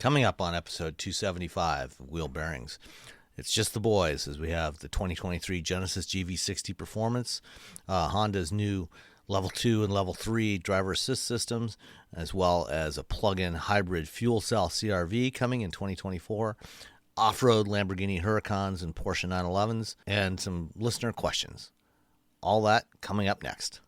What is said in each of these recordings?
Coming up on episode 275 of Wheel Bearings, it's just the boys as we have the 2023 Genesis GV60 Performance, Honda's new Level 2 and Level 3 driver assist systems, as well as a plug-in hybrid fuel cell CRV coming in 2024, off-road Lamborghini Huracans and Porsche 911s, and some listener questions. All that coming up next.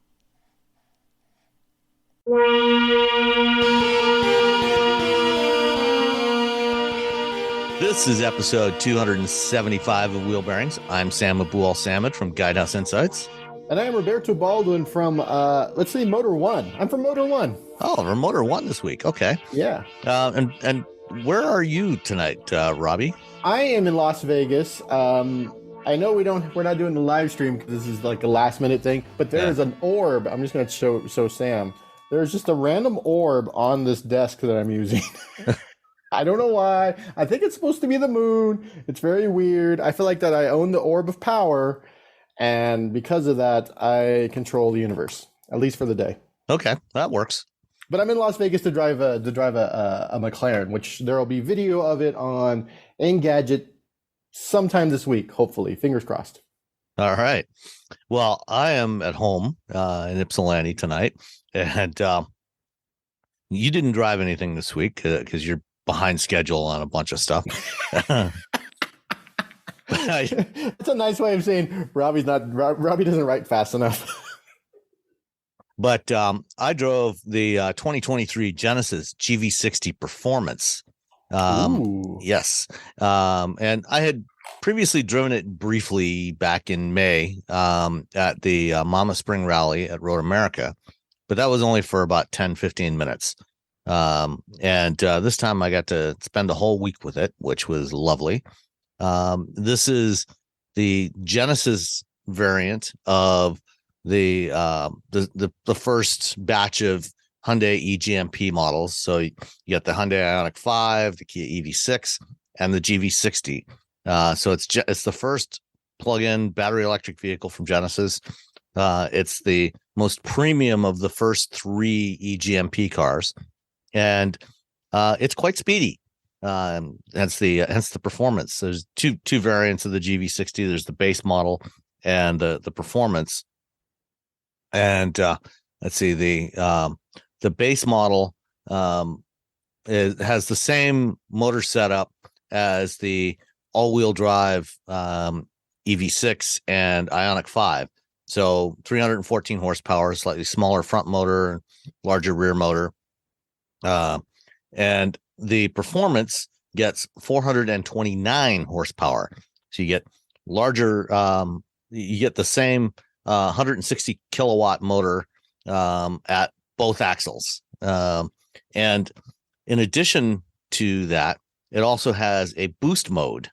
This is episode 275 of Wheel Bearings. I'm Sam Abu-Al-Samad from Guidehouse Insights. And I am Roberto Baldwin from, let's say, Motor One. I'm from Motor One. Oh, we're Motor One this week. Okay. Yeah. And where are you tonight, Robbie? I am in Las Vegas. I know we're not doing the live stream because this is like a last minute thing, but there is an orb. I'm just going to show Sam. There's just a random orb on this desk that I'm using. I don't know why. I think it's supposed to be the moon. It's very weird. I feel like that I own the orb of power, and because of that, I control the universe, at least for the day. Okay, that works. But I'm in Las Vegas to drive a McLaren, which there will be video of it on Engadget sometime this week, hopefully. Fingers crossed. All right. Well, I am at home in Ypsilanti tonight, and you didn't drive anything this week because you're behind schedule on a bunch of stuff. It's a nice way of saying Robbie doesn't write fast enough. But I drove the 2023 Genesis GV60 Performance. Yes. And I had previously driven it briefly back in May at the Mama Spring Rally at Road America, but that was only for about 10, 15 minutes. And this time I got to spend a whole week with it, which was lovely. This is the Genesis variant of the first batch of Hyundai eGMP models. So you got the Hyundai Ioniq 5, the Kia EV6, and the GV60. So it's the first plug-in battery electric vehicle from Genesis. It's the most premium of the first three eGMP cars. And it's quite speedy. Hence the performance. There's two variants of the GV60. There's the base model and the performance. And let's see, the base model has the same motor setup as the all-wheel drive EV6 and Ioniq 5. So 314 horsepower, slightly smaller front motor, larger rear motor. And the performance gets 429 horsepower. So you get larger, you get the same 160 kilowatt motor at both axles. And in addition to that, it also has a boost mode,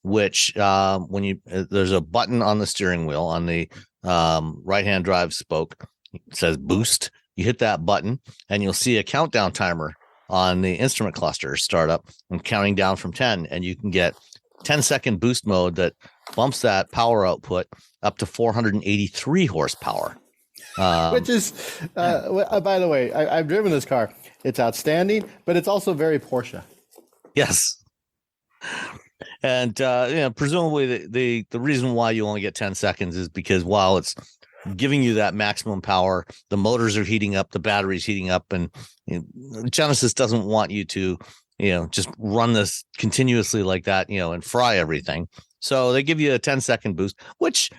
which there's a button on the steering wheel on the right-hand drive spoke. It says boost. You hit that button and you'll see a countdown timer on the instrument cluster startup and counting down from 10, and you can get 10-second boost mode that bumps that power output up to 483 horsepower. Which is, by the way, I've driven this car. It's outstanding, but it's also very Porsche. Yes. And presumably the reason why you only get 10 seconds is because while it's giving you that maximum power, the motors are heating up, the battery's heating up, and Genesis doesn't want you to just run this continuously like that, and fry everything. So they give you a 10-second boost, which,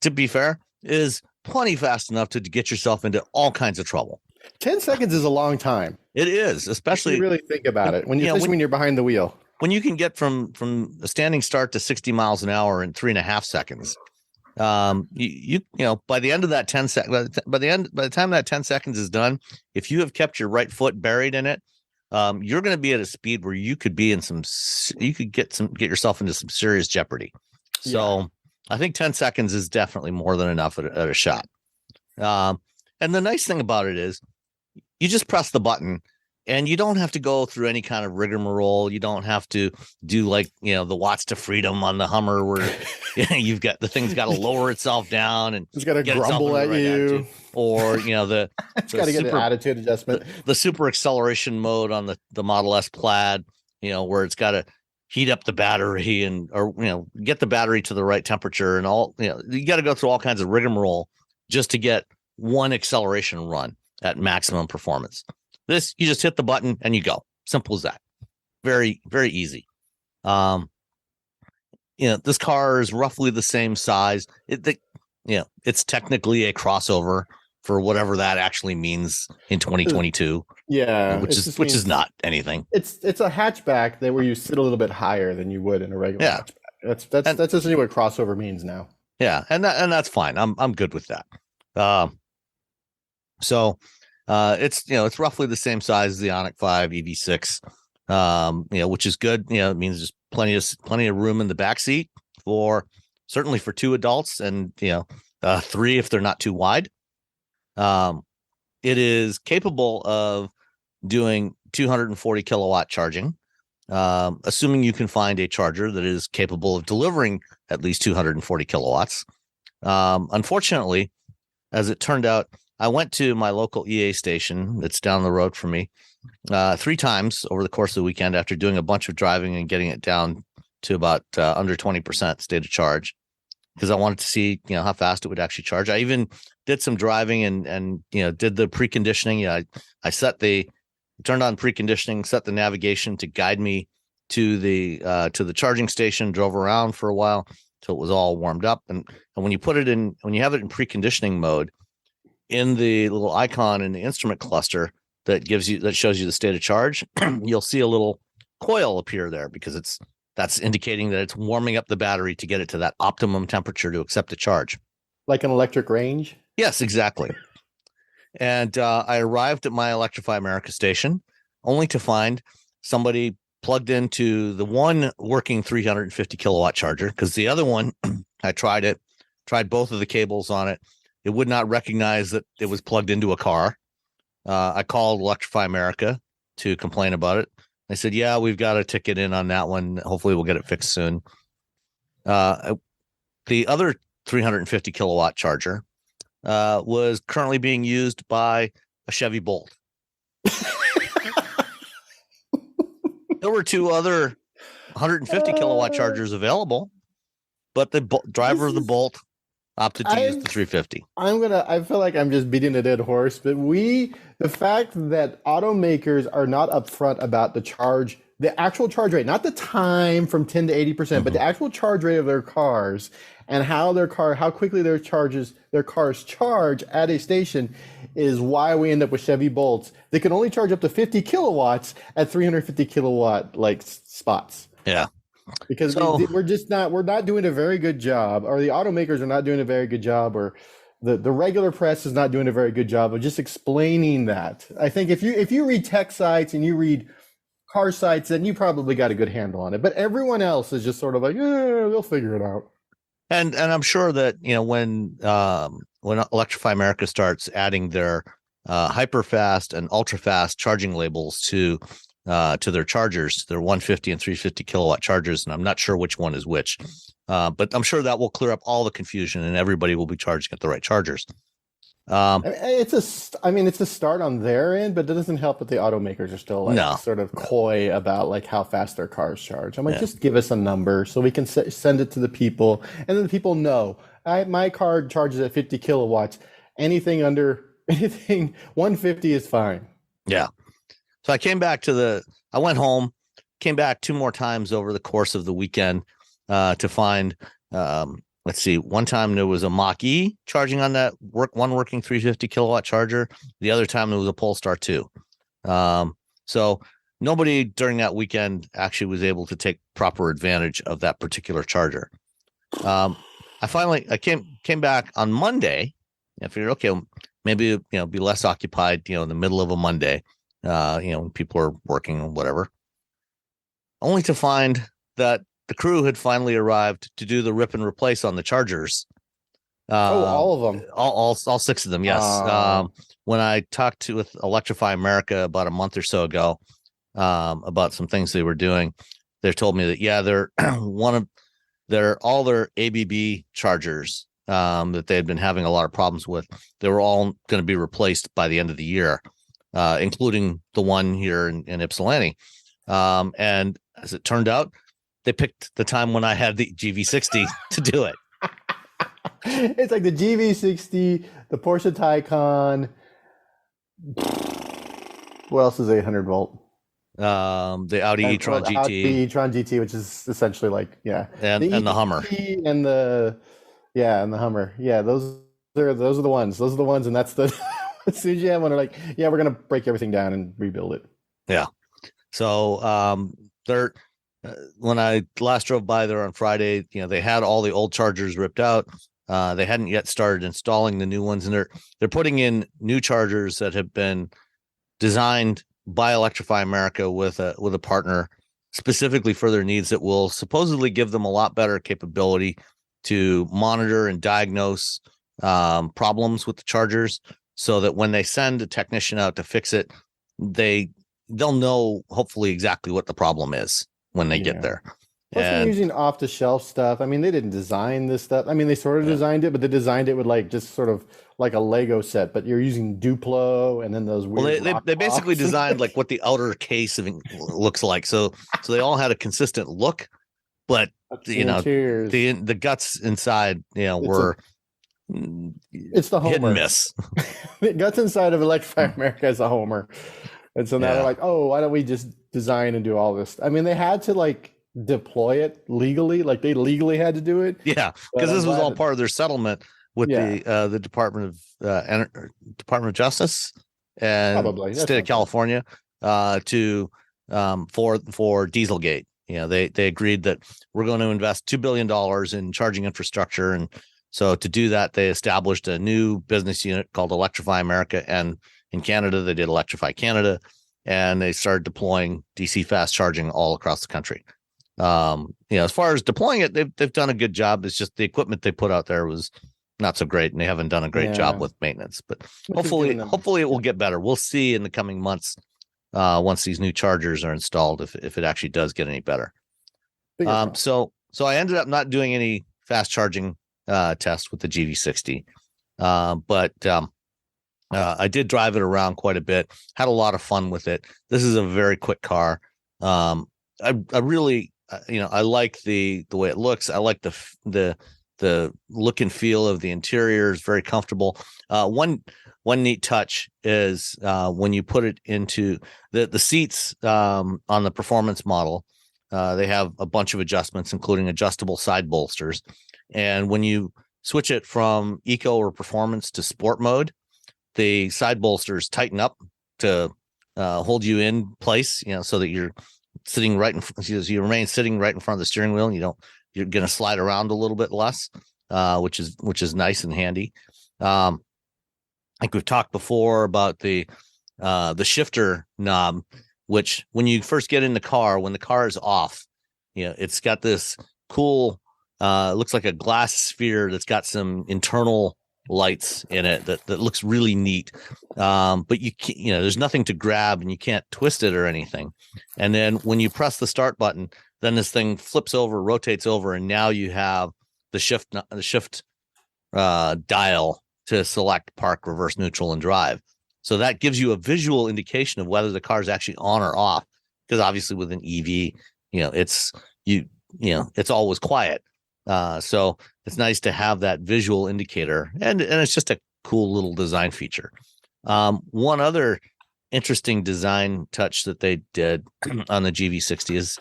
to be fair, is plenty fast enough to get yourself into all kinds of trouble. 10 seconds is a long time. It is, especially if you really think about it, when you're behind the wheel. When you can get from a standing start to 60 miles an hour in 3.5 seconds. You by the end of that 10 seconds, by the time that 10 seconds is done, if you have kept your right foot buried in it, you're going to be at a speed where you could be get yourself into some serious jeopardy. So I think 10 seconds is definitely more than enough at a shot. And the nice thing about it is you just press the button and you don't have to go through any kind of rigmarole. You don't have to do the watts to freedom on the Hummer where you've got the thing's got to lower itself down and it's got to grumble at you. Or, it's got to get an attitude adjustment. The super acceleration mode on the Model S Plaid where it's got to heat up the battery or get the battery to the right temperature and all, you got to go through all kinds of rigmarole just to get one acceleration run at maximum performance. This, you just hit the button and you go. Simple as that. Very, very easy. This car is roughly the same size. It's technically a crossover for whatever that actually means in 2022. Yeah, which is not anything. It's a hatchback where you sit a little bit higher than you would in a regular hatchback. That's essentially what crossover means now. Yeah, and that's fine. I'm good with that. So it's roughly the same size as the Ioniq 5 EV6, which is good. It means there's plenty of room in the back seat certainly for two adults and three if they're not too wide. It is capable of doing 240 kilowatt charging, assuming you can find a charger that is capable of delivering at least 240 kilowatts. Unfortunately, as it turned out, I went to my local EA station that's down the road from me 3 times over the course of the weekend after doing a bunch of driving and getting it down to about under 20% state of charge, because I wanted to see how fast it would actually charge. I even did some driving and did the preconditioning. I turned on preconditioning, set the navigation to guide me to the charging station, drove around for a while till it was all warmed up. And when you have it in preconditioning mode, in the little icon in the instrument cluster that shows you the state of charge, you'll see a little coil appear there because that's indicating that it's warming up the battery to get it to that optimum temperature to accept the charge. Like an electric range? Yes, exactly. And I arrived at my Electrify America station only to find somebody plugged into the one working 350 kilowatt charger, because the other one, I tried both of the cables on it. It would not recognize that it was plugged into a car. I called Electrify America to complain about it. They said, yeah, we've got a ticket in on that one. Hopefully we'll get it fixed soon. The other 350 kilowatt charger was currently being used by a Chevy Bolt. There were 2 other 150 kilowatt chargers available, but the driver of the Bolt opted to use the 350. I feel like I'm just beating a dead horse, but the fact that automakers are not upfront about the actual charge rate, not the time from 10 to 80%, but the actual charge rate of their cars and how quickly their cars charge at a station is why we end up with Chevy Bolts. They can only charge up to 50 kilowatts at 350 kilowatt spots. Yeah. Because we're not doing a very good job, or the automakers are not doing a very good job, or the regular press is not doing a very good job of just explaining that. I think if you read tech sites and you read car sites, then you probably got a good handle on it. But everyone else is just sort of like, they'll figure it out. And I'm sure that when Electrify America starts adding their hyper fast and ultra fast charging labels to their chargers, their 150 and 350 kilowatt chargers, and I'm not sure which one is which, but I'm sure that will clear up all the confusion and everybody will be charging at the right chargers. It's a start on their end, but it doesn't help that the automakers are still sort of coy about how fast their cars charge. I'm like, just give us a number so we can send it to the people, and then the people know my car charges at 50 kilowatts. Anything 150 is fine. Yeah. So I went home, came back 2 more times over the course of the weekend to find, let's see, one time there was a Mach-E charging on that working 350 kilowatt charger. The other time there was a Polestar 2. So nobody during that weekend actually was able to take proper advantage of that particular charger. I came back on Monday. I figured, okay, maybe be less occupied, in the middle of a Monday. When people are working or whatever, only to find that the crew had finally arrived to do the rip and replace on the chargers. All of them, all 6 of them. Yes. When I talked with Electrify America about a month or so ago, about some things they were doing, they told me that, they're all their ABB chargers, that they had been having a lot of problems with. They were all going to be replaced by the end of the year. Including the one here in Ypsilanti. And as it turned out, they picked the time when I had the GV60 to do it. It's like the GV60, the Porsche Taycan. What else is 800 volt? The Audi e-tron GT, Audi e-tron GT, which is essentially like and the Hummer, and the Hummer. Yeah, those are the ones. Those are the ones, and that's the as soon as you have one, they're like, yeah, we're gonna break everything down and rebuild it. Yeah. So they're when I last drove by there on Friday, they had all the old chargers ripped out. They hadn't yet started installing the new ones, and they're putting in new chargers that have been designed by Electrify America with a partner specifically for their needs that will supposedly give them a lot better capability to monitor and diagnose problems with the chargers, so that when they send a technician out to fix it, they'll know hopefully exactly what the problem is when they get there. Plus, they're using off-the-shelf stuff. I mean, they didn't design this stuff. I mean, they sort of designed it, but they designed it with like just sort of like a Lego set. But you're using Duplo and then those weird. Well, they basically designed like what the outer case looks like. So they all had a consistent look, but the guts inside, were it's the Homer. Hit and miss. The guts inside of Electrify America is a Homer, and so now they're like, oh, why don't we just design and do all this? I mean, they had to like deploy it legally, like they legally had to do it. Yeah, because this was all part of their settlement with the Department of Justice and state of California for Dieselgate. They agreed that we're going to invest $2 billion in charging infrastructure, and so to do that, they established a new business unit called Electrify America, and in Canada they did Electrify Canada, and they started deploying DC fast charging all across the country. As far as deploying it, they've done a good job. It's just the equipment they put out there was not so great, and they haven't done a great job with maintenance. But hopefully it will get better. We'll see in the coming months once these new chargers are installed if it actually does get any better. So I ended up not doing any fast charging tests with the GV60, but I did drive it around quite a bit. Had a lot of fun with it. This is a very quick car. I really. I like the way it looks. I like the look and feel of the interior. Is very comfortable. One neat touch is when you put it into the seats on the performance model. They have a bunch of adjustments, including adjustable side bolsters. And when you switch it from eco or performance to sport mode, the side bolsters tighten up to hold you in place. So that you're sitting right in front, you remain sitting right in front of the steering wheel, and you're going to slide around a little bit less, which is nice and handy. I think we've talked before about the shifter knob, which when you first get in the car, when the car is off, it's got this cool, looks like a glass sphere that's got some internal lights in it that looks really neat. But you can't, there's nothing to grab, and you can't twist it or anything. And then when you press the start button, then this thing flips over, rotates over, and now you have the shift dial to select park, reverse, neutral, and drive. So that gives you a visual indication of whether the car is actually on or off. Because obviously with an EV, it's always quiet. So it's nice to have that visual indicator, and it's just a cool little design feature. One other interesting design touch that they did on the GV60 is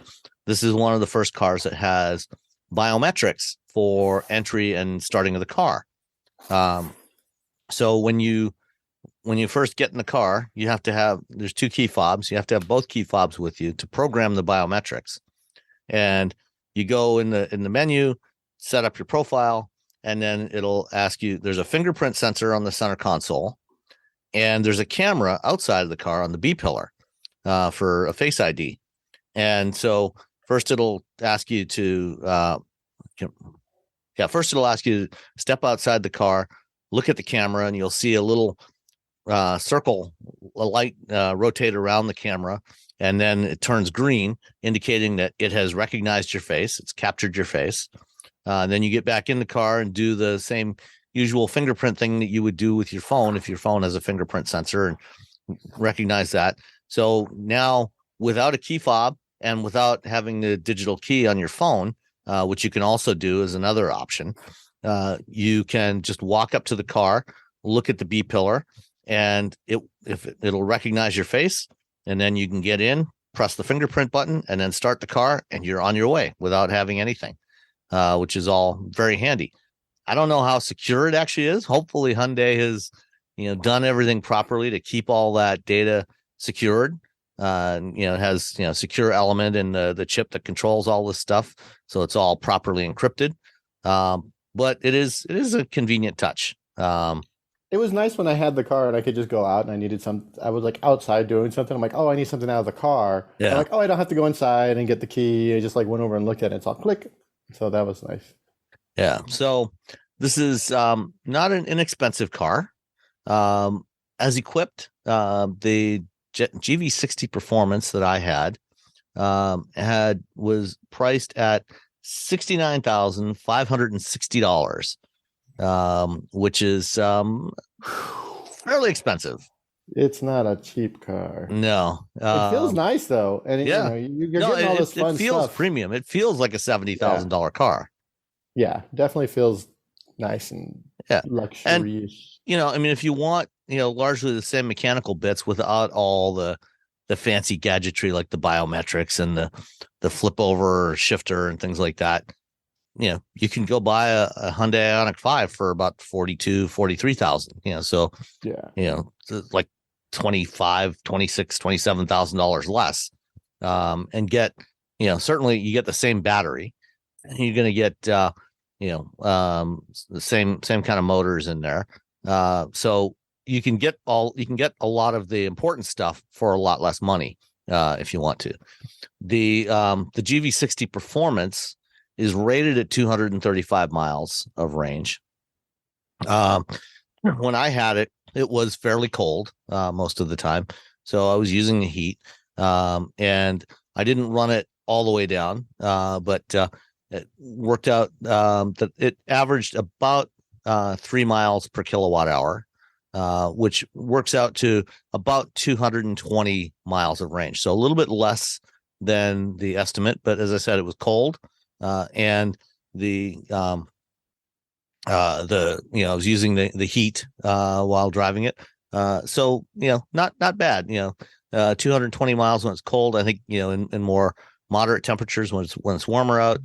this is one of the first cars that has biometrics for entry and starting of the car. So when you first get in the car, you have to have, there's two key fobs. You have to have both key fobs with you to program the biometrics. And you go in the menu, set up your profile, and then it'll ask you, there's a fingerprint sensor on the center console, and there's a camera outside of the car on the B pillar for a Face ID. And so first it'll ask you to step outside the car, look at the camera, and you'll see a little circle, a light rotate around the camera, and then it turns green, indicating that it has recognized your face. It's captured your face. Then you get back in the car and do the same usual fingerprint thing that you would do with your phone if your phone has a fingerprint sensor, and recognize that. So now without a key fob and without having the digital key on your phone, which you can also do as another option. You can just walk up to the car, look at the B pillar, and it'll recognize your face, and then you can get in, press the fingerprint button, and then start the car, and you're on your way without having anything, which is all very handy. I don't know how secure it actually is. Hopefully Hyundai has, done everything properly to keep all that data secured. It has, secure element in the chip that controls all this stuff. So it's all properly encrypted. But it is a convenient touch. It was nice when I had the car and I could just go out and I was like outside doing something. I'm like, oh, I need something out of the car. Yeah. I'm like, oh, I don't have to go inside and get the key. I just like went over and looked at it. It's all click. So that was nice. Yeah. So this is not an inexpensive car. As equipped, the GV60 Performance that I had was priced at $69,560, which is fairly expensive. It's not a cheap car. No, it feels nice though, and yeah, you're getting all this fun it feels stuff. Premium. It feels like a $70,000 car. Yeah, definitely feels nice and luxurious. And if you want, largely the same mechanical bits without all the fancy gadgetry like the biometrics and the flip over shifter and things like that, you can go buy a Hyundai Ioniq 5 for about $43,000. So like $25,000, $26,000, $27,000 less, and get, certainly you get the same battery. You're going to get the same kind of motors in there. So you can get a lot of the important stuff for a lot less money if you want to. The GV60 Performance is rated at 235 miles of range. When I had it, it was fairly cold most of the time, so I was using the heat, and I didn't run it all the way down, but it worked out that it averaged about 3 miles per kilowatt hour, which works out to about 220 miles of range. So a little bit less than the estimate, but as I said, it was cold, and I was using the heat while driving it. So not bad. 220 miles when it's cold. I think in more moderate temperatures when it's warmer out,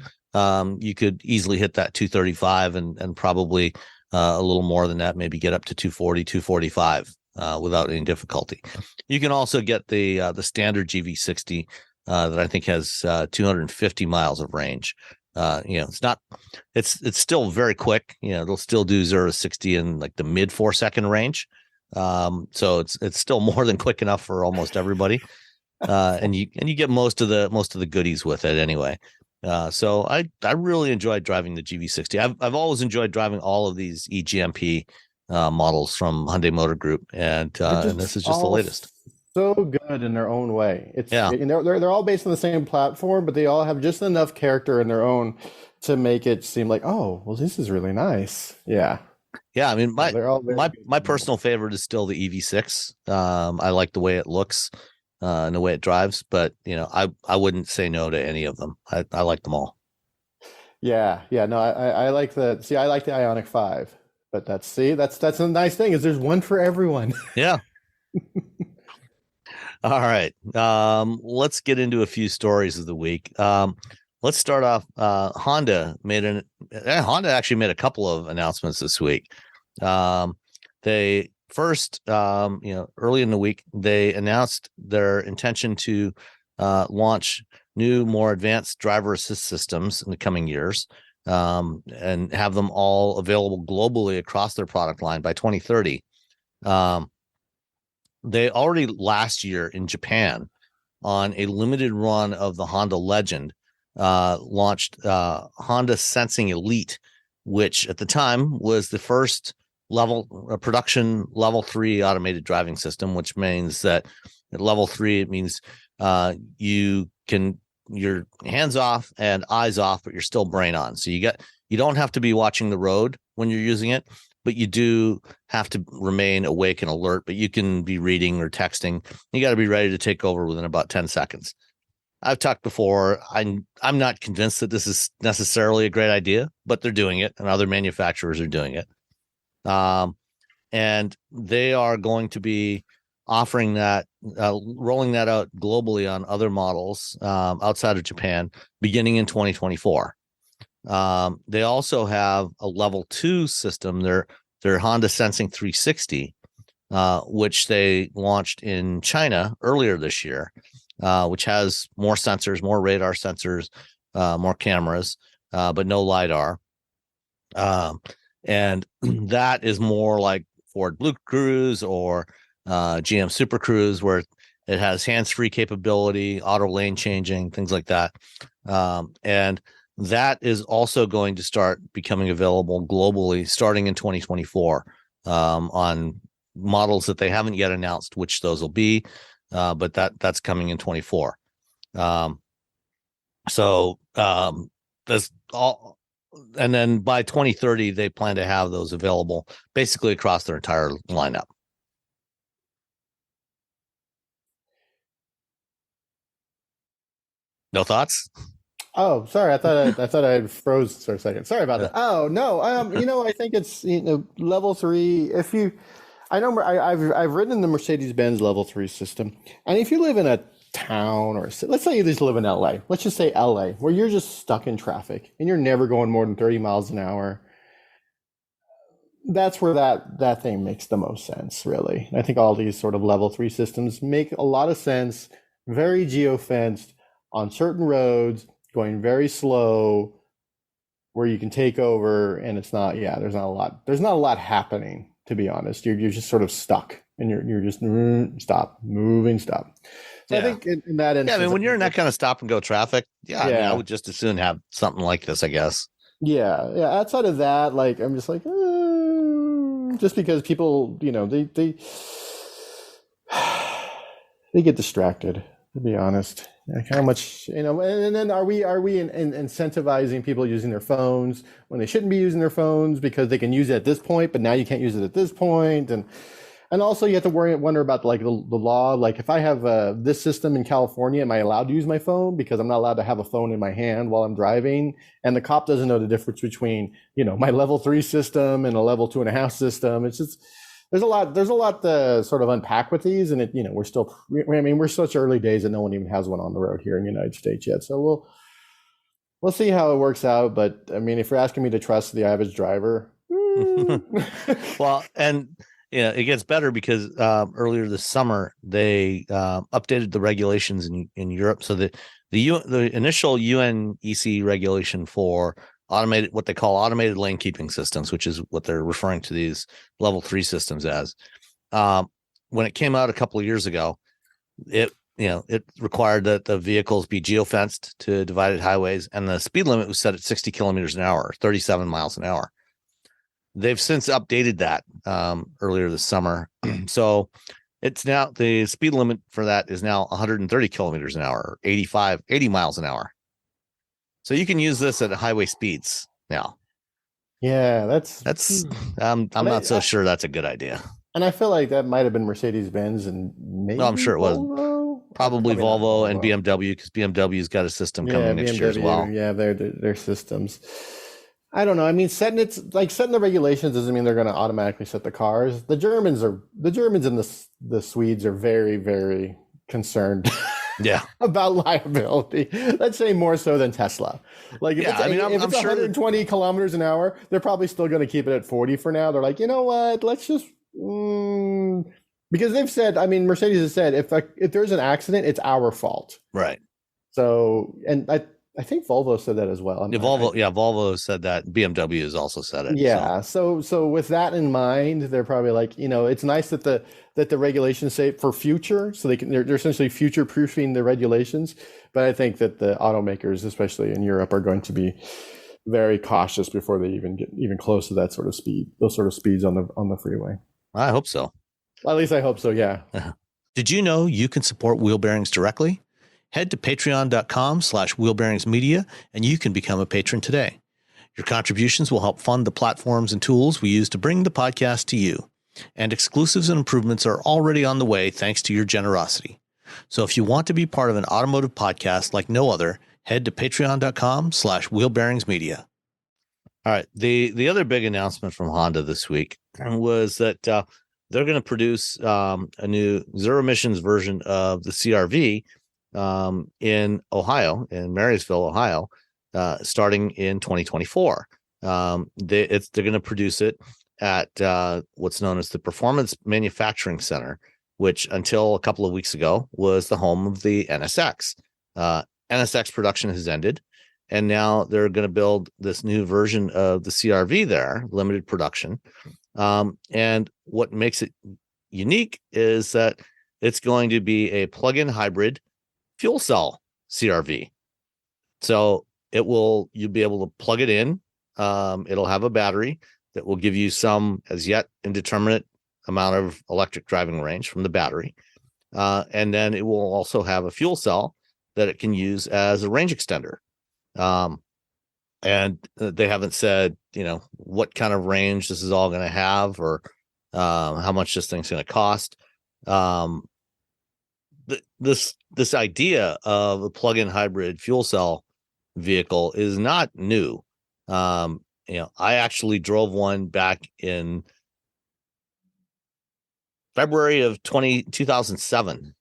you could easily hit that 235 and probably a little more than that, maybe get up to 240, 245 without any difficulty. You can also get the standard GV60 that I think has 250 miles of range. It's still very quick. It'll still do 0 to 60 in like the mid 4-second range. So it's still more than quick enough for almost everybody. And you get most of the goodies with it anyway. So I really enjoyed driving the GV60. I've always enjoyed driving all of these eGMP models from Hyundai Motor Group, and this is just the latest. So good in their own way. They're all based on the same platform, but they all have just enough character in their own to make it seem like, oh, well, this is really nice. Yeah. Yeah, I mean, my personal favorite is still the EV6. I like the way it looks and the way it drives, but I wouldn't say no to any of them. I like them all. Yeah. No, I like I like the Ioniq 5, but that's a nice thing is there's one for everyone. Yeah. All right. Let's get into a few stories of the week. Let's start off. Honda actually made a couple of announcements this week. They first, early in the week, they announced their intention to launch new, more advanced driver assist systems in the coming years, and have them all available globally across their product line by 2030. They already last year in Japan, on a limited run of the Honda Legend, launched Honda Sensing Elite, which at the time was the first production level 3 automated driving system, which means that at level 3, it means you can your hands off and eyes off, but you're still brain on. So you don't have to be watching the road when you're using it, but you do have to remain awake and alert, but you can be reading or texting. You got to be ready to take over within about 10 seconds. I've talked before. I'm not convinced that this is necessarily a great idea, but they're doing it, and other manufacturers are doing it. And they are going to be offering that, rolling that out globally on other models outside of Japan, beginning in 2024. They also have a level 2 system. Their Honda Sensing 360, which they launched in China earlier this year, which has more sensors, more radar sensors, more cameras, but no LiDAR. And that is more like Ford Blue Cruise or GM Super Cruise, where it has hands-free capability, auto lane changing, things like that. And that is also going to start becoming available globally starting in 2024 on models that they haven't yet announced which those will be, but that's coming in 24. So that's all. And then by 2030, they plan to have those available basically across their entire lineup. No thoughts? Oh, sorry. I thought I froze for a second. Sorry about that. Oh no. I think it's level 3. I've ridden the Mercedes-Benz level 3 system, and if you live in a town, or let's say you just live in LA, let's just say LA, where you're just stuck in traffic and you're never going more than 30 miles an hour, that's where that thing makes the most sense, really. I think all these sort of level 3 systems make a lot of sense, very geofenced on certain roads, going very slow, where you can take over, and there's not a lot happening, to be honest. You're just sort of stuck, and you're just stop. So I think in that instance, I mean, when you're in that kind of stop and go traffic, I mean, I would just as soon have something like this, I guess. Yeah. Outside of that, like, I'm just like, just because people, they get distracted, to be honest. Like, how much, and then are we incentivizing people using their phones when they shouldn't be using their phones because they can use it at this point, but now you can't use it at this point, and also you have to wonder about like the law. Like, if I have this system in California, am I allowed to use my phone? Because I'm not allowed to have a phone in my hand while I'm driving, and the cop doesn't know the difference between my level 3 system and a level 2.5 system. It's just there's a lot to sort of unpack with these, and we're such early days that no one even has one on the road here in the United States yet. So we'll see how it works out. But I mean, if you're asking me to trust the average driver, well, and it gets better because earlier this summer they updated the regulations in Europe, so that the initial UNEC regulation for what they call automated lane keeping systems, which is what they're referring to these level 3 systems as. When it came out a couple of years ago, it required that the vehicles be geofenced to divided highways, and the speed limit was set at 60 kilometers an hour, 37 miles an hour. They've since updated that earlier this summer. So it's now, the speed limit for that is now 130 kilometers an hour, 80 miles an hour. So you can use this at highway speeds now. Yeah, that's I'm not so sure that's a good idea. And I feel like that might have been Mercedes-Benz, and maybe no, I'm sure it was. Probably Volvo, Volvo and BMW, because BMW's got a system coming next year as well. Yeah, their systems. I don't know. I mean, setting the regulations doesn't mean they're going to automatically set the cars. The Germans and the Swedes are very, very concerned. Yeah, about liability. Let's say more so than Tesla. Like, if it's 120 kilometers an hour, they're probably still going to keep it at 40 for now. They're like, you know what? Let's just because they've said. I mean, Mercedes has said if there's an accident, it's our fault. Right. So, and I think Volvo said that as well. Volvo said that. BMW has also said it. Yeah. So with that in mind, they're probably like, it's nice that the regulations say for future, so they're essentially future proofing the regulations. But I think that the automakers, especially in Europe, are going to be very cautious before they even get even close to that sort of speed, those sort of speeds on the freeway. I hope so. Well, at least I hope so. Yeah. Did you know you can support Wheel Bearings directly? Head to patreon.com/wheelbearingsmedia and you can become a patron today. Your contributions will help fund the platforms and tools we use to bring the podcast to you. And exclusives and improvements are already on the way thanks to your generosity. So if you want to be part of an automotive podcast like no other, head to patreon.com/wheelbearingsmedia. All right. The other big announcement from Honda this week was that they're going to produce a new zero emissions version of the CRV in Ohio, in Marysville, Ohio, starting in 2024. They're going to produce it at what's known as the Performance Manufacturing Center, which until a couple of weeks ago was the home of the NSX. NSX production has ended, and now they're going to build this new version of the CRV there, limited production. And what makes it unique is that it's going to be a plug-in hybrid fuel cell CRV. So you'll be able to plug it in. It'll have a battery that will give you some as yet indeterminate amount of electric driving range from the battery. And then it will also have a fuel cell that it can use as a range extender. And they haven't said, what kind of range this is all going to have or how much this thing's going to cost. This idea of a plug-in hybrid fuel cell vehicle is not new. I actually drove one back in February of 2007.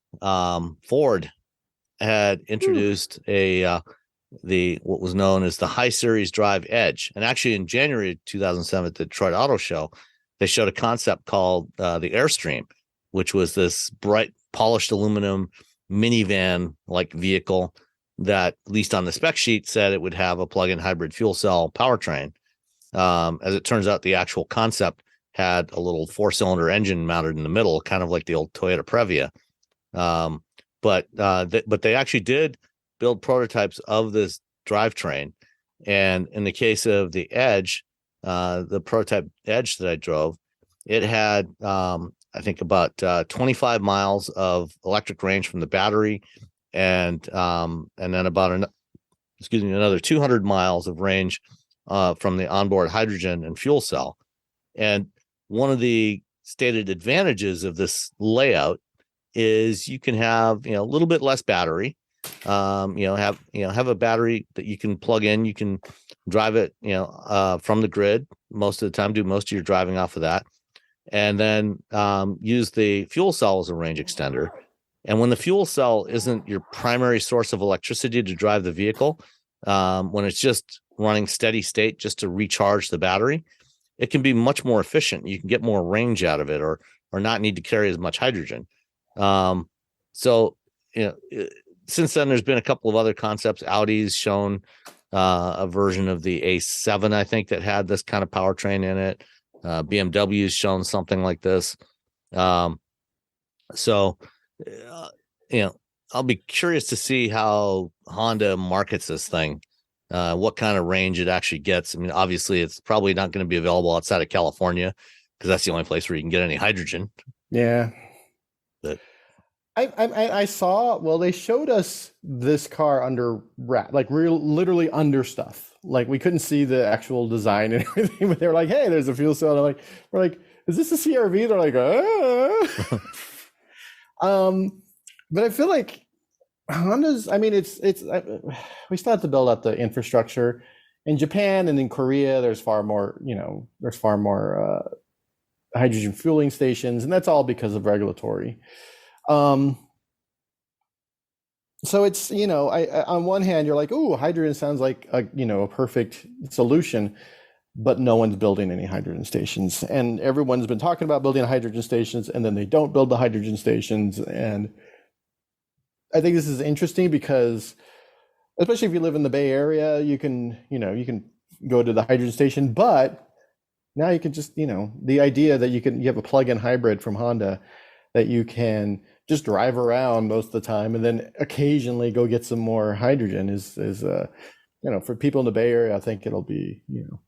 Ford had introduced what was known as the High Series Drive Edge. And actually in January of 2007 at the Detroit Auto Show, they showed a concept called the Airstream, which was this bright polished aluminum minivan like vehicle that, at least on the spec sheet, said it would have a plug-in hybrid fuel cell powertrain. As it turns out, the actual concept had a little 4-cylinder engine mounted in the middle, kind of like the old Toyota Previa. But they actually did build prototypes of this drivetrain. And in the case of the Edge, the prototype Edge that I drove, it had, I think, about 25 miles of electric range from the battery, and then about another 200 miles of range from the onboard hydrogen and fuel cell. And one of the stated advantages of this layout is you can have a little bit less battery. Have a battery that you can plug in. You can drive it from the grid most of the time, do most of your driving off of that, and then use the fuel cell as a range extender. And when the fuel cell isn't your primary source of electricity to drive the vehicle, when it's just running steady state just to recharge the battery, it can be much more efficient. You can get more range out of it, or not need to carry as much hydrogen. Since then, there's been a couple of other concepts. Audi's shown a version of the A7, I think, that had this kind of powertrain in it. BMW's shown something like this. I'll be curious to see how Honda markets this thing, what kind of range it actually gets. I mean, obviously, it's probably not going to be available outside of California because that's the only place where you can get any hydrogen. Yeah. But I saw, well, they showed us this car under wrap, like literally under stuff. Like we couldn't see the actual design and everything, but they were like, hey, there's a fuel cell. And we're like, is this a CRV? They're like, but I feel like Honda's, I mean, we still have to build out the infrastructure. In Japan and in Korea, there's far more hydrogen fueling stations, and that's all because of regulatory. So it's, on one hand, you're like, oh, hydrogen sounds like a perfect solution, but no one's building any hydrogen stations. And everyone's been talking about building hydrogen stations, and then they don't build the hydrogen stations. And I think this is interesting because, especially if you live in the Bay Area, you can go to the hydrogen station, but now you can just, the idea that you have a plug-in hybrid from Honda that you can just drive around most of the time and then occasionally go get some more hydrogen is for people in the Bay Area, I think it'll be,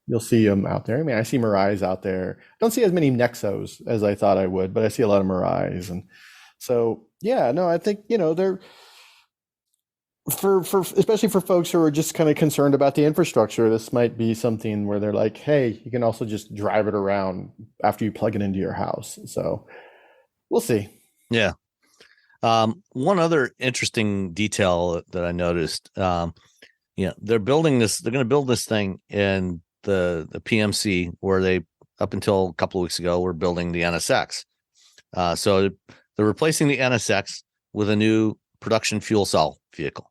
you'll see them out there. I mean, I see Mirais out there. Don't see as many Nexos as I thought I would, but I see a lot of Mirais. And so, yeah, no, I think, for especially for folks who are just kind of concerned about the infrastructure, this might be something where they're like, hey, you can also just drive it around after you plug it into your house. So we'll see. Yeah. One other interesting detail that I noticed, they're building this. They're going to build this thing in the PMC where they, up until a couple of weeks ago, were building the NSX. So they're replacing the NSX with a new production fuel cell vehicle.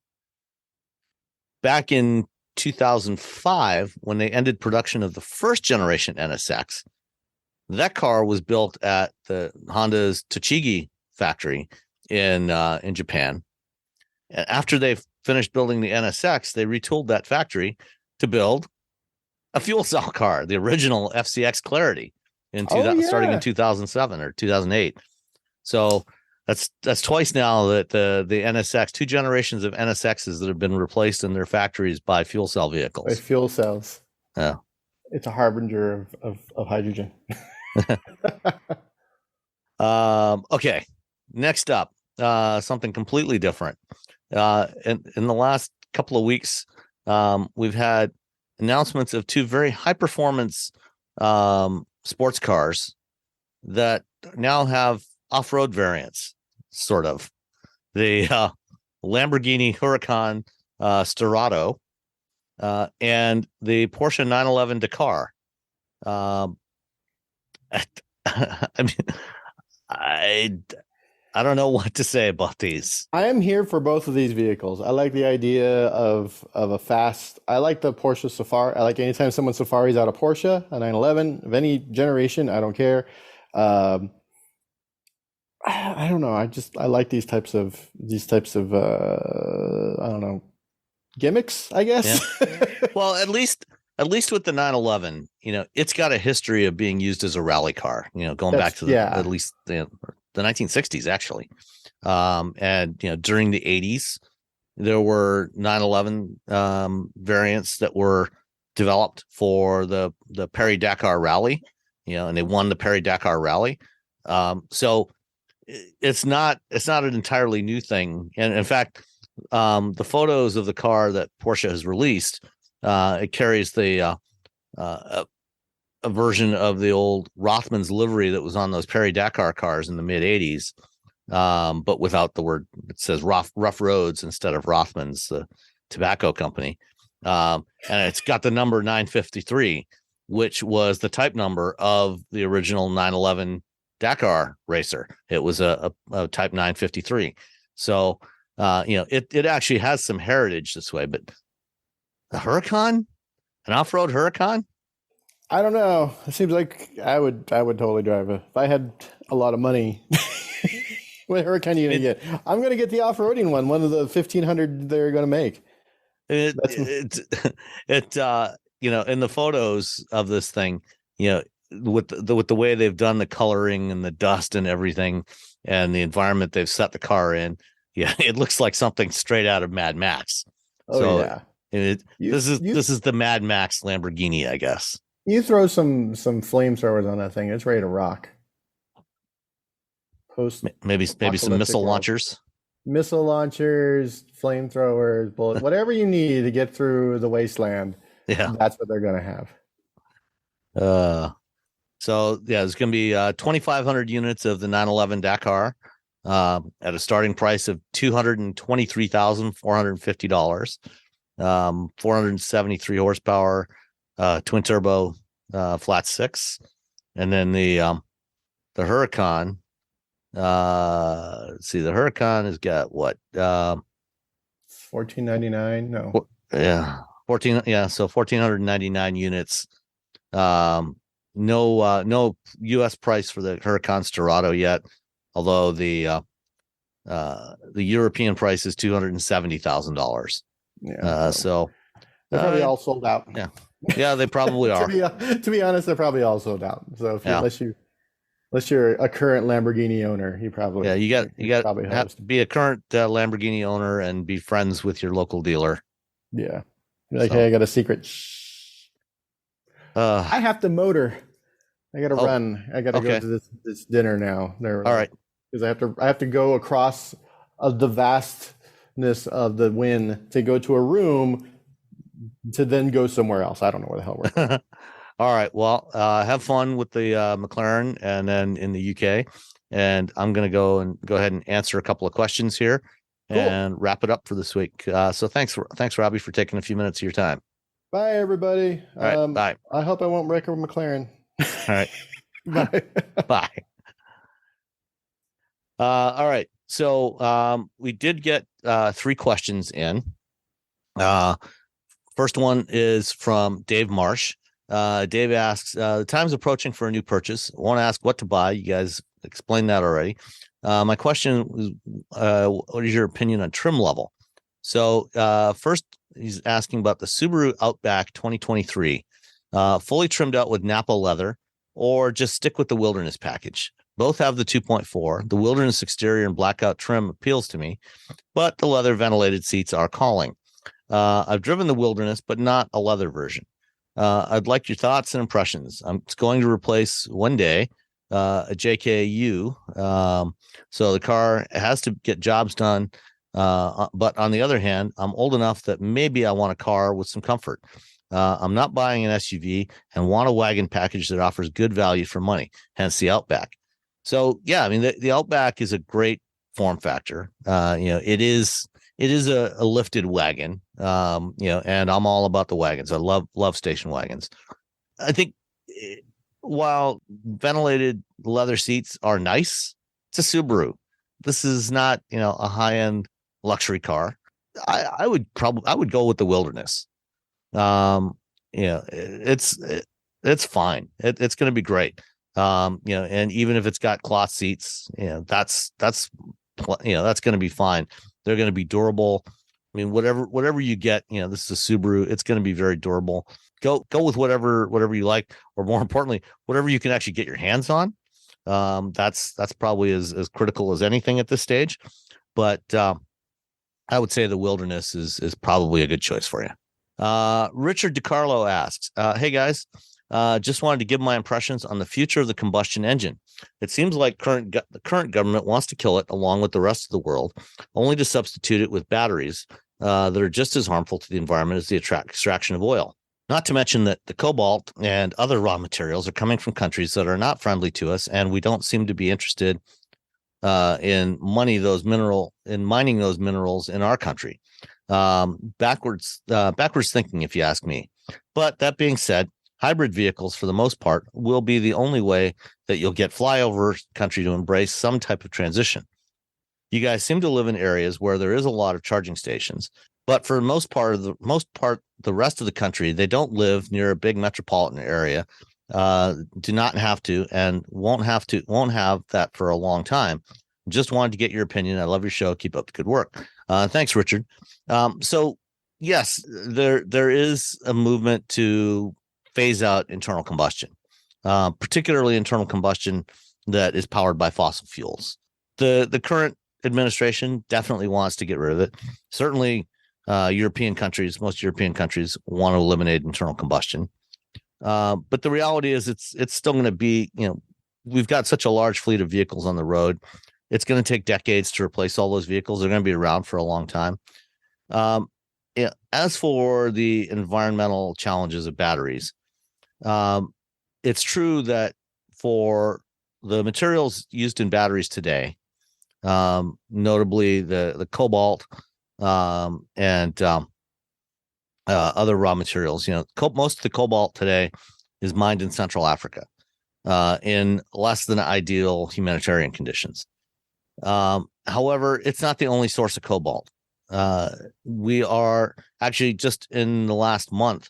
Back in 2005, when they ended production of the first generation NSX, that car was built at the Honda's Tochigi factory in Japan. And after they finished building the NSX, they retooled that factory to build a fuel cell car, the original FCX Clarity, starting in 2007 or 2008. So that's twice now that the NSX, two generations of NSXs that have been replaced in their factories by fuel cell vehicles. By fuel cells. Yeah. It's a harbinger of hydrogen. Okay. Next up, something completely different. In the last couple of weeks, we've had announcements of two very high performance sports cars that now have off-road variants, sort of. The Lamborghini Huracan Sterrato and the Porsche 911 Dakar. I mean, I don't know what to say about these. I am here for both of these vehicles. I like the idea of a fast. I like the Porsche Safari. I like anytime someone safaris out a Porsche, a 911 of any generation. I don't care. I don't know. I like these types of I don't know, gimmicks, I guess. Yeah. Well, at least with the 911, it's got a history of being used as a rally car, going back to at least the 1960s, actually. And during the 80s, there were 911 variants that were developed for the Paris Dakar Rally, and they won the Paris Dakar Rally. So it's not an entirely new thing. And in fact, the photos of the car that Porsche has released, it carries the a version of the old Rothmans livery that was on those Paris Dakar cars in the mid 80s, but without the word. It says rough roads instead of Rothmans, the tobacco company, and it's got the number 953, which was the type number of the original 911 Dakar racer. It was a type 953. So it actually has some heritage this way. But the Huracan, an off-road Huracan, I don't know. It seems like I would totally drive it if I had a lot of money. What Huracan are you gonna get? I'm gonna get the off-roading one of the 1,500 they're gonna make. In the photos of this thing, with the way they've done the coloring and the dust and everything and the environment they've set the car in, it looks like something straight out of Mad Max. This is the Mad Max Lamborghini, I guess. You throw some flamethrowers on that thing, it's ready to rock. Maybe some missile launchers, flamethrowers, bullets, whatever you need to get through the wasteland. Yeah, that's what they're gonna have. So there's going to be 2,500 units of the 911 Dakar at a starting price of $223,450. 473 horsepower, twin turbo, flat six, and then the Huracan. Let's see, the Huracan has got what? $1,499. No. Yeah, 14. Yeah, so 1,499 units. No U.S. price for the Huracan Sterrato yet, although the European price is $270,000. Yeah. So they're probably all sold out. Yeah, they probably are. To be honest, they're probably all sold out. So unless you're a current Lamborghini owner, you probably you have to be a current Lamborghini owner and be friends with your local dealer. Yeah, hey, I got a secret. I have to motor. I got to run. I got to go to this dinner now. All right, because I have to go across the vast of the win to go to a room to then go somewhere else. I don't know where the hell we're going. All right. Well, have fun with the McLaren and then in the UK. And I'm going to go ahead and answer a couple of questions here and wrap it up for this week. So thanks, Robbie, for taking a few minutes of your time. Bye, everybody. All right, bye. I hope I won't wreck a McLaren. All right. Bye. Bye. All right. So we did get 3 questions in. First one is from Dave Marsh. Dave asks, the time's approaching for a new purchase. I want to ask what to buy. You guys explained that already. My question is, what is your opinion on trim level? So first, he's asking about the Subaru Outback 2023, fully trimmed out with Napa leather, or just stick with the Wilderness package. Both have the 2.4. The Wilderness exterior and blackout trim appeals to me, but the leather ventilated seats are calling. I've driven the Wilderness, but not a leather version. I'd like your thoughts and impressions. I'm going to replace one day a JKU. So the car has to get jobs done. But on the other hand, I'm old enough that maybe I want a car with some comfort. I'm not buying an SUV and want a wagon package that offers good value for money, hence the Outback. So, yeah, I mean, the Outback is a great form factor. It is a lifted wagon, and I'm all about the wagons. I love station wagons. I think while ventilated leather seats are nice, it's a Subaru. This is not, a high-end luxury car. I would go with the Wilderness. It's fine. It's going to be great. And even if it's got cloth seats, that's going to be fine. They're going to be durable. I mean, whatever you get, this is a Subaru. It's going to be very durable. Go with whatever you like, or more importantly, whatever you can actually get your hands on. That's probably as critical as anything at this stage. But I would say the Wilderness is probably a good choice for you. Richard DiCarlo asks, hey guys, just wanted to give my impressions on the future of the combustion engine. It seems like the current government wants to kill it along with the rest of the world, only to substitute it with batteries that are just as harmful to the environment as the extraction of oil. Not to mention that the cobalt and other raw materials are coming from countries that are not friendly to us, and we don't seem to be interested in mining those minerals in our country. Backwards thinking, if you ask me. But that being said, hybrid vehicles, for the most part, will be the only way that you'll get flyover country to embrace some type of transition. You guys seem to live in areas where there is a lot of charging stations, but for the most part, the rest of the country, they don't live near a big metropolitan area, do not have to, and won't have that for a long time. Just wanted to get your opinion. I love your show. Keep up the good work. Thanks, Richard. So yes, there is a movement to phase out internal combustion, particularly internal combustion that is powered by fossil fuels. The current administration definitely wants to get rid of it. Certainly, most European countries want to eliminate internal combustion. But the reality is it's still going to be, we've got such a large fleet of vehicles on the road. It's going to take decades to replace all those vehicles. They're going to be around for a long time. As for the environmental challenges of batteries, it's true that for the materials used in batteries today, notably the cobalt and other raw materials, most of the cobalt today is mined in Central Africa in less than ideal humanitarian conditions. However, it's not the only source of cobalt. We are actually, just in the last month,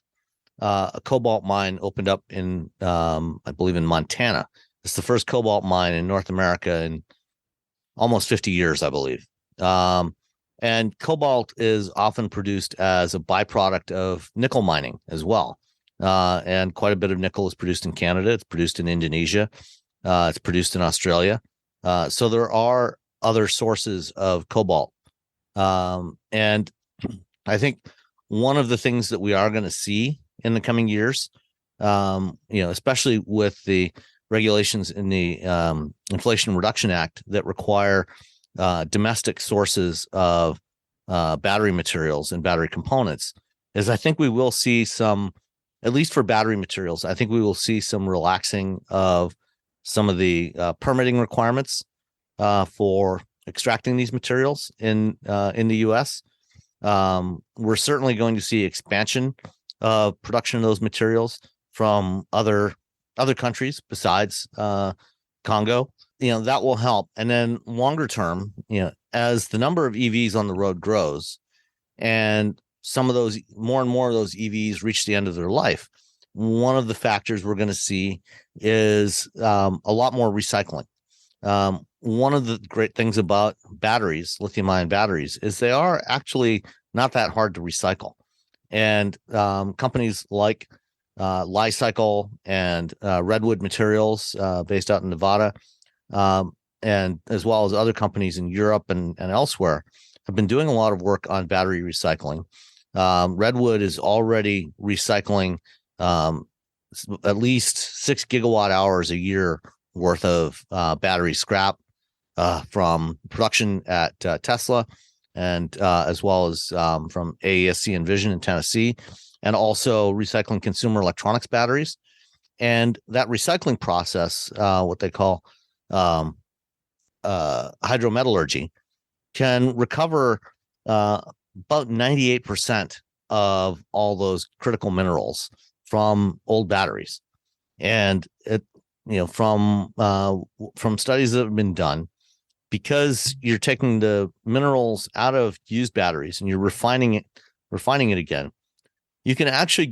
a cobalt mine opened up in, I believe, in Montana. It's the first cobalt mine in North America in almost 50 years, I believe. And cobalt is often produced as a byproduct of nickel mining as well. And quite a bit of nickel is produced in Canada. It's produced in Indonesia. It's produced in Australia. So there are other sources of cobalt. And I think one of the things that we are going to see in the coming years, especially with the regulations in the Inflation Reduction Act that require domestic sources of battery materials and battery components, is I think we will see some, at least for battery materials, I think we will see some relaxing of some of the permitting requirements for extracting these materials in the U.S. We're certainly going to see expansion of production of those materials from other countries besides Congo. That will help. And then longer term, as the number of EVs on the road grows, and some of those, more and more of those EVs reach the end of their life, one of the factors we're going to see is a lot more recycling. One of the great things about batteries, lithium-ion batteries, is they are actually not that hard to recycle. And companies like Li-Cycle and Redwood Materials, based out in Nevada, and as well as other companies in Europe and elsewhere, have been doing a lot of work on battery recycling. Redwood is already recycling at least 6 gigawatt hours a year worth of battery scrap from production at Tesla, and as well as from AESC and Vision in Tennessee, and also recycling consumer electronics batteries. And that recycling process, what they call hydrometallurgy, can recover about 98% of all those critical minerals from old batteries. And from studies that have been done, because you're taking the minerals out of used batteries and you're refining it again, you can actually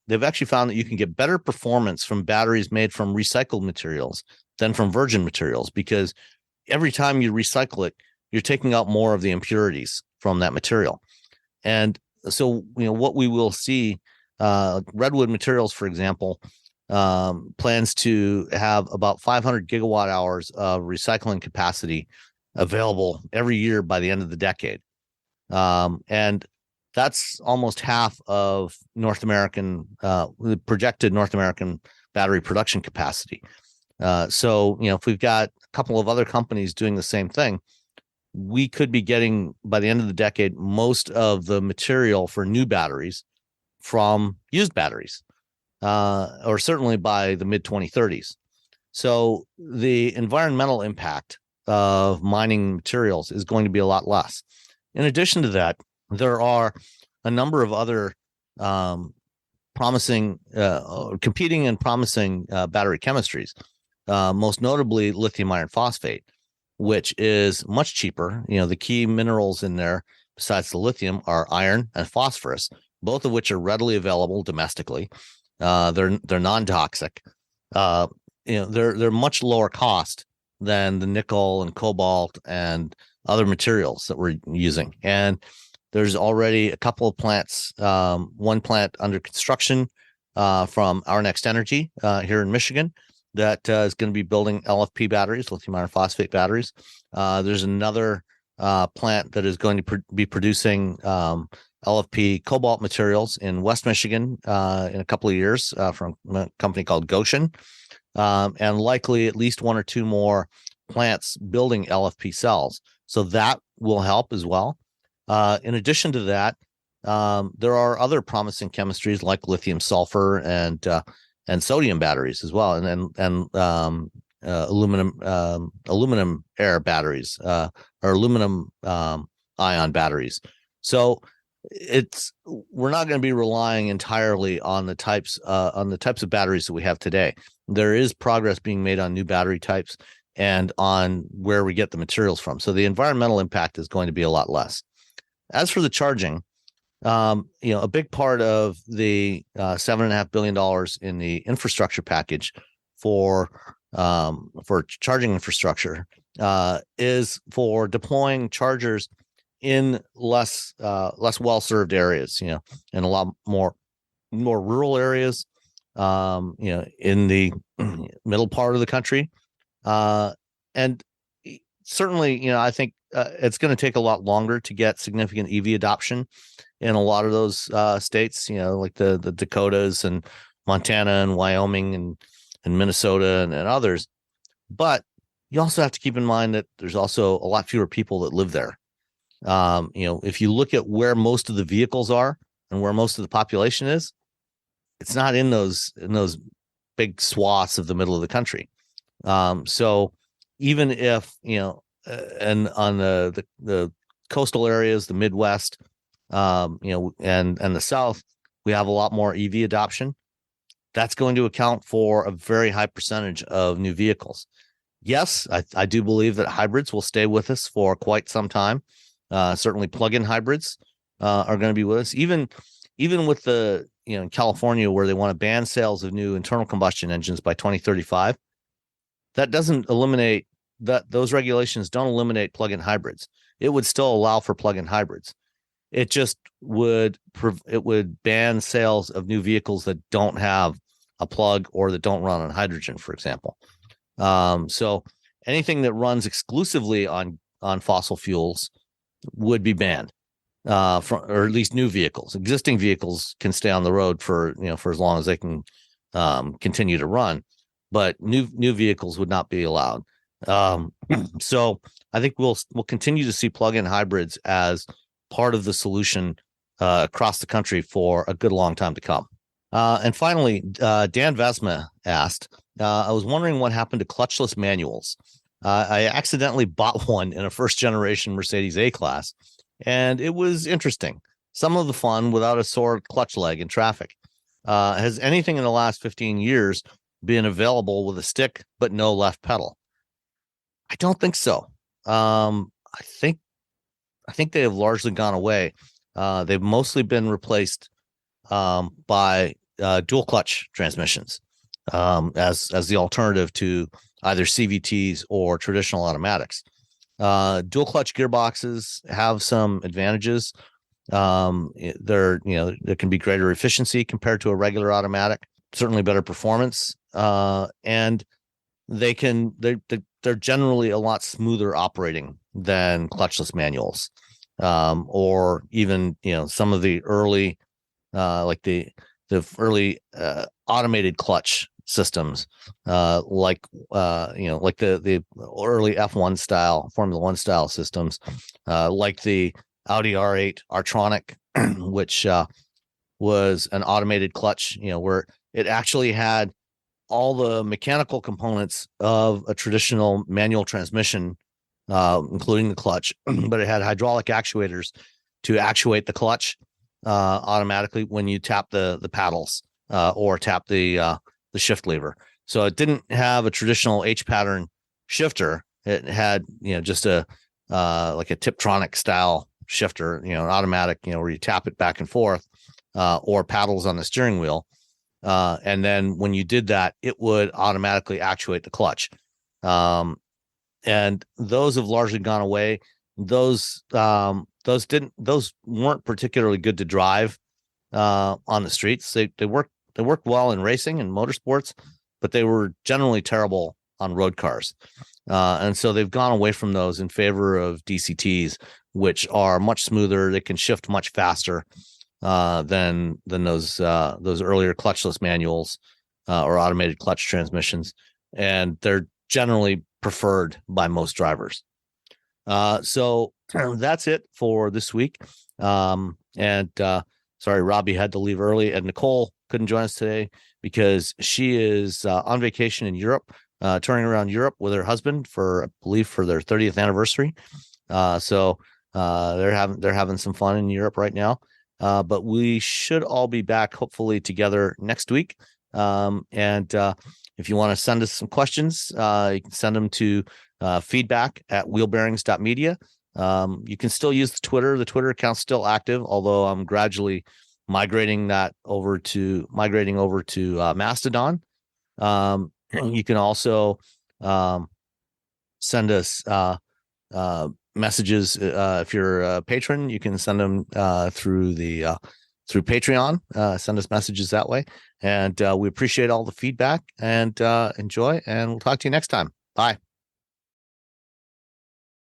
they've actually found that you can get better performance from batteries made from recycled materials than from virgin materials, because every time you recycle it, you're taking out more of the impurities from that material. And so, what we will see, Redwood Materials, for example, plans to have about 500 gigawatt hours of recycling capacity available every year by the end of the decade. And that's almost half of the projected North American battery production capacity. So, if we've got a couple of other companies doing the same thing, we could be getting, by the end of the decade, most of the material for new batteries from used batteries, or certainly by the mid 2030s. So the environmental impact of mining materials is going to be a lot less. In addition to that, there are a number of other promising, competing and promising battery chemistries, most notably lithium iron phosphate, which is much cheaper. The key minerals in there, besides the lithium, are iron and phosphorus, both of which are readily available domestically. They're non-toxic. They're much lower cost than the nickel and cobalt and other materials that we're using. And there's already a couple of plants, one plant under construction from Our Next Energy here in Michigan, that is going to be building LFP batteries, lithium iron phosphate batteries. There's another plant that is going to be producing LFP cobalt materials in West Michigan in a couple of years from a company called Goshen, and likely at least one or two more plants building LFP cells. So that will help as well. In addition to that, there are other promising chemistries like lithium sulfur and sodium batteries as well, and aluminum air batteries, or aluminum ion batteries. So we're not going to be relying entirely on the types of batteries that we have today. There is progress being made on new battery types and on where we get the materials from. So the environmental impact is going to be a lot less. As for the charging, a big part of the $7.5 billion in the infrastructure package for charging infrastructure is for deploying chargers in less well-served areas, in a lot more rural areas, in the middle part of the country. And certainly, I think it's going to take a lot longer to get significant EV adoption in a lot of those states, like the Dakotas and Montana and Wyoming and Minnesota and others. But you also have to keep in mind that there's also a lot fewer people that live there. If you look at where most of the vehicles are and where most of the population is, it's not in those big swaths of the middle of the country. So even if, and on the coastal areas, the Midwest, and the South, we have a lot more EV adoption. That's going to account for a very high percentage of new vehicles. Yes, I do believe that hybrids will stay with us for quite some time. Certainly plug-in hybrids are going to be with us. Even with the, in California, where they want to ban sales of new internal combustion engines by 2035, that doesn't eliminate those regulations don't eliminate plug-in hybrids. It would still allow for plug-in hybrids. It just would ban sales of new vehicles that don't have a plug or that don't run on hydrogen, for example. So anything that runs exclusively on fossil fuels would be banned, or at least new vehicles. Existing vehicles can stay on the road for as long as they can continue to run, but new vehicles would not be allowed. So I think we'll continue to see plug-in hybrids as part of the solution across the country for a good long time to come. And finally, Dan Vesma asked, I was wondering what happened to clutchless manuals. I accidentally bought one in a first-generation Mercedes A-Class, and it was interesting. Some of the fun without a sore clutch leg in traffic. Has anything in the last 15 years been available with a stick but no left pedal? I don't think so. I think they have largely gone away. They've mostly been replaced by dual clutch transmissions as the alternative to either CVTs or traditional automatics. Dual clutch gearboxes have some advantages. There can be greater efficiency compared to a regular automatic, certainly better performance, and they're generally a lot smoother operating than clutchless manuals, or even some of the early like the early automated clutch systems, like the early F1 style, Formula One style systems, like the Audi R8 Artronic, which was an automated clutch, where it actually had all the mechanical components of a traditional manual transmission, including the clutch, but it had hydraulic actuators to actuate the clutch automatically when you tap the paddles or tap the shift lever. So it didn't have a traditional H pattern shifter. It had just a like a Tiptronic style shifter, an automatic, where you tap it back and forth, or paddles on the steering wheel. And then when you did that, it would automatically actuate the clutch. And those have largely gone away. Those weren't particularly good to drive on the streets. They worked well in racing and motorsports, but they were generally terrible on road cars. And so they've gone away from those in favor of DCTs, which are much smoother. They can shift much faster than those earlier clutchless manuals or automated clutch transmissions, and they're generally preferred by most drivers. So that's it for this week. Sorry, Robbie had to leave early, and Nicole couldn't join us today because she is on vacation in Europe, touring around Europe with her husband for, I believe, for their 30th anniversary. So they're having some fun in Europe right now. But we should all be back hopefully together next week. And if you want to send us some questions, you can send them to feedback@wheelbearings.media. You can still use the Twitter. The Twitter account's still active, although I'm gradually migrating over to Mastodon. You can also send us messages if you're a patron. You can send them through Patreon. Send us messages that way, and we appreciate all the feedback, and enjoy, and we'll talk to you next time. Bye.